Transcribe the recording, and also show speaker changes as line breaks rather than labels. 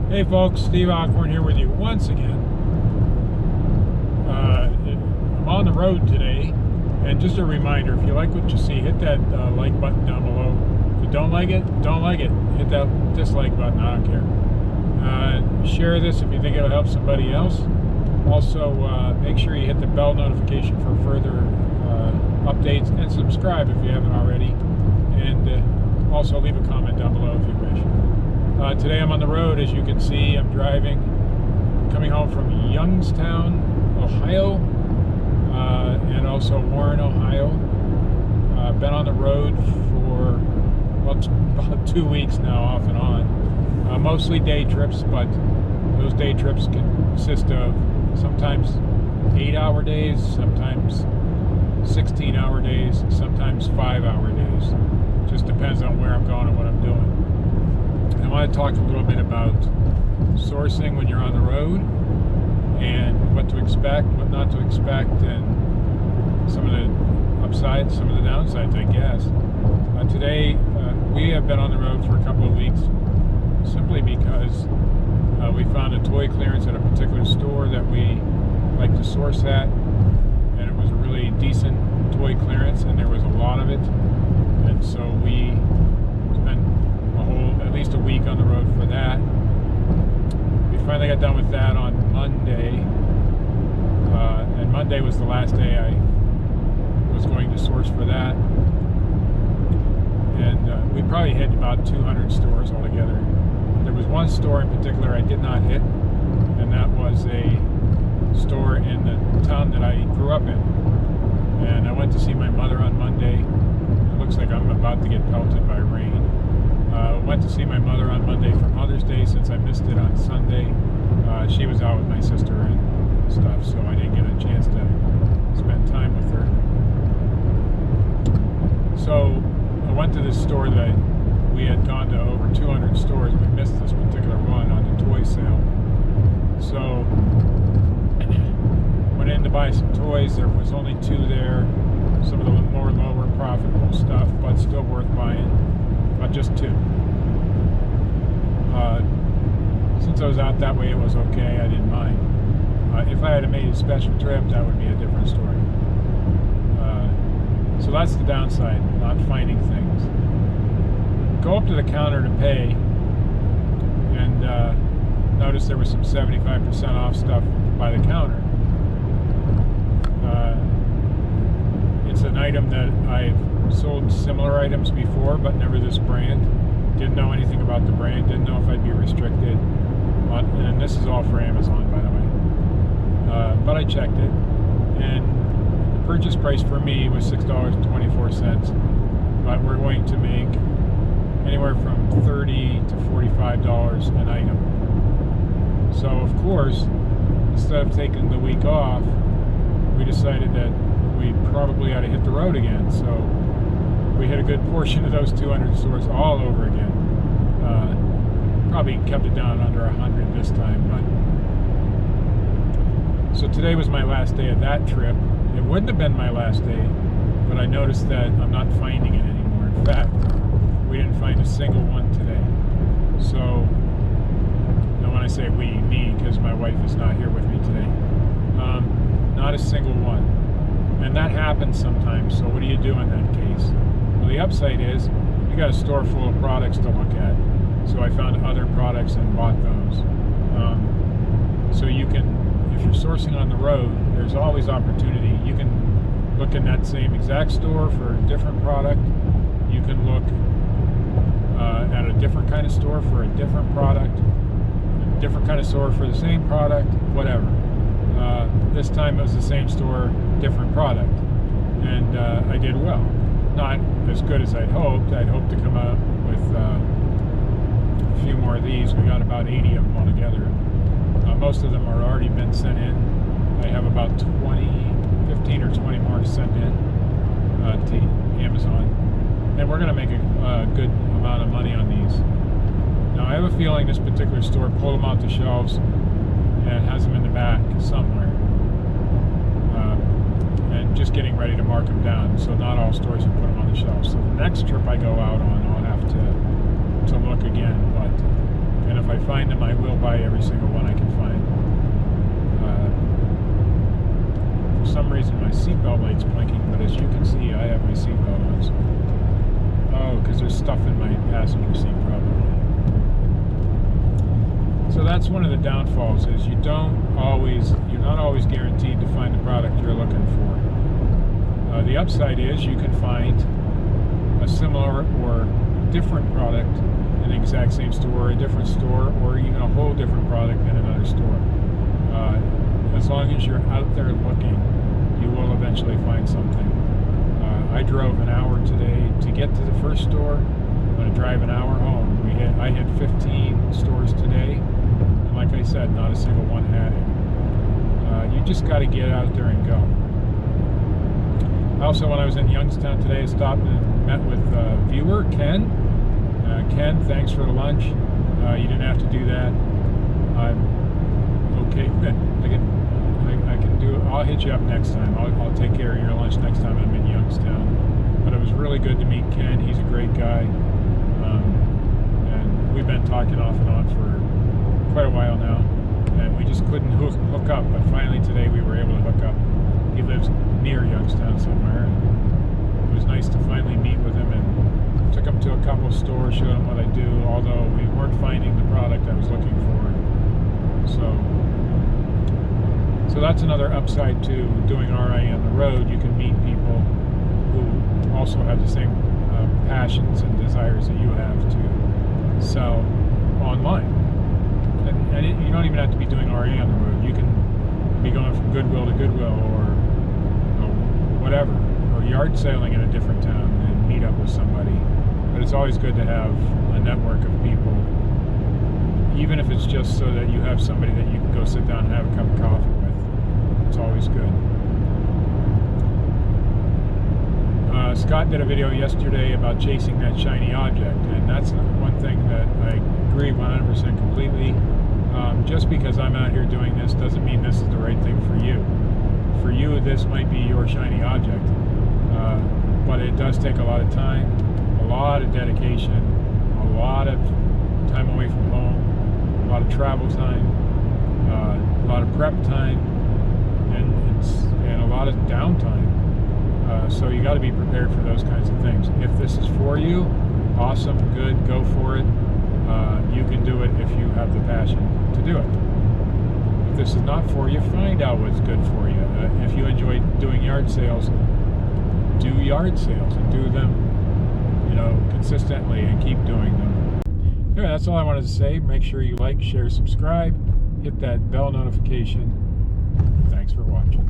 Hey folks, Steve Ockhorn here with you once again. I'm on the road today, and just a reminder, if you like what you see, hit that like button down below. If you don't like it, hit that dislike button, I don't care. Share this if you think it'll help somebody else. Also, make sure you hit the bell notification for further updates, and subscribe if you haven't already. And also leave a comment down below if you wish. Today I'm on the road, as you can see. I'm driving, coming home from Youngstown, Ohio, and also Warren, Ohio. Been on the road for about 2 weeks now, off and on. Mostly day trips, but those day trips consist of sometimes 8-hour days, sometimes 16-hour days, sometimes 5-hour days. Just depends on where I'm going and what I'm doing. I want to talk a little bit about sourcing when you're on the road, and what to expect, what not to expect, and some of the upsides, some of the downsides, I guess. Today, we have been on the road for a couple of weeks, simply because we found a toy clearance at a particular store that we like to source at, and it was a really decent toy clearance, and there was a lot of it, and so we spent at least a week on the road for that. We finally got done with that on Monday, and Monday was the last day I was going to source for that, and we probably hit about 200 stores altogether. There was one store in particular I did not hit, and that was a store in the town that I grew up in, and I went to see my mother on Monday. It looks like I'm about to get pelted by rain. Went to see my mother on Monday for Mother's Day, since I missed it on Sunday. She was out with my sister and stuff, so I didn't get a chance to spend time with her. So I went to this store that we had gone to over 200 stores. We missed this particular one on the toy sale. So went in to buy some toys. There was only 2 there. Some of the more lower profitable stuff, but still worth buying. But just 2. Since I was out that way, it was okay. I didn't mind. If I had made a special trip, that would be a different story. So that's the downside, not finding things. Go up to the counter to pay, and notice there was some 75% off stuff by the counter. It's an item that I've sold similar items before, but never this brand. Didn't know anything about the brand, didn't know if I'd be restricted. And this is all for Amazon, by the way. But I checked it, and the purchase price for me was $6.24, but we're going to make anywhere from $30 to $45 an item. So of course, instead of taking the week off, we decided that we probably ought to hit the road again. So we hit a good portion of those 200 stores all over again. Probably kept it down under 100 this time. But so today was my last day of that trip. It wouldn't have been my last day, but I noticed that I'm not finding it anymore. In fact, we didn't find a single one today. So, and when I say we, me, because my wife is not here with me today, not a single one. And that happens sometimes, so what do you do in that case? Well, the upside is you got a store full of products to look at. So I found other products and bought those. So you can, if you're sourcing on the road, there's always opportunity. You can look in that same exact store for a different product. You can look at a different kind of store for a different product, a different kind of store for the same product, whatever. This time it was the same store, different product, and I did well. Not as good as I'd hoped. I'd hoped to come out with a few more of these. We got about 80 of them altogether. Most of them are already been sent in. I have about 15 or 20 more to send in to Amazon, and we're going to make a good amount of money on these. Now I have a feeling this particular store pulled them off the shelves and has them in the back somewhere, and just getting ready to mark them down. So not all stores have put them on the shelves. So the next trip I go out on, I'll have to look again. But And if I find them, I will buy every single one I can find. For some reason, my seatbelt light's blinking, but as you can see, I have my seatbelt on. So. Oh, because there's stuff in my passenger seat, probably. So that's one of the downfalls, is you're not always guaranteed to find the product you're looking for. The upside is you can find a similar or different product in the exact same store, a different store, or even a whole different product in another store. As long as you're out there looking, you will eventually find something. I drove an hour today to get to the first store. I'm going to drive an hour home. I hit 15 stores today, and like I said, not a single one had it. You just got to get out there and go. Also, when I was in Youngstown today, I stopped and met with viewer Ken. Ken, thanks for the lunch. You didn't have to do that. I'm okay. I can do it. I'll hit you up next time. I'll take care of your lunch next time I'm in Youngstown. But it was really good to meet Ken. He's a great guy. And we've been talking off and on for quite a while now. And we just couldn't hook up. But finally today we were able to hook up. He lives near Youngstown somewhere. And it was nice to finally meet with him, and took him to a couple stores, showed him what I do, although we weren't finding the product I was looking for. So that's another upside to doing RI on the road. You can meet people who also have the same passions and desires that you have to sell online. And you don't even have to be doing RI on the road. You can be going from Goodwill to Goodwill, or whatever, or yard sailing in a different town and meet up with somebody. But it's always good to have a network of people, even if it's just so that you have somebody that you can go sit down and have a cup of coffee with. It's always good. Scott did a video yesterday about chasing that shiny object, and that's one thing that I agree 100% completely. Just because I'm out here doing this doesn't mean this is the right thing for you. For you, this might be your shiny object, but it does take a lot of time, a lot of dedication, a lot of time away from home, a lot of travel time, a lot of prep time, and a lot of downtime. So you got to be prepared for those kinds of things. If this is for you, awesome, good, go for it. You can do it if you have the passion to do it. If this is not for you, find out what's good for you. If you enjoy doing yard sales, do yard sales and do them, consistently, and keep doing them. Anyway, that's all I wanted to say. Make sure you like, share, subscribe, hit that bell notification. Thanks for watching.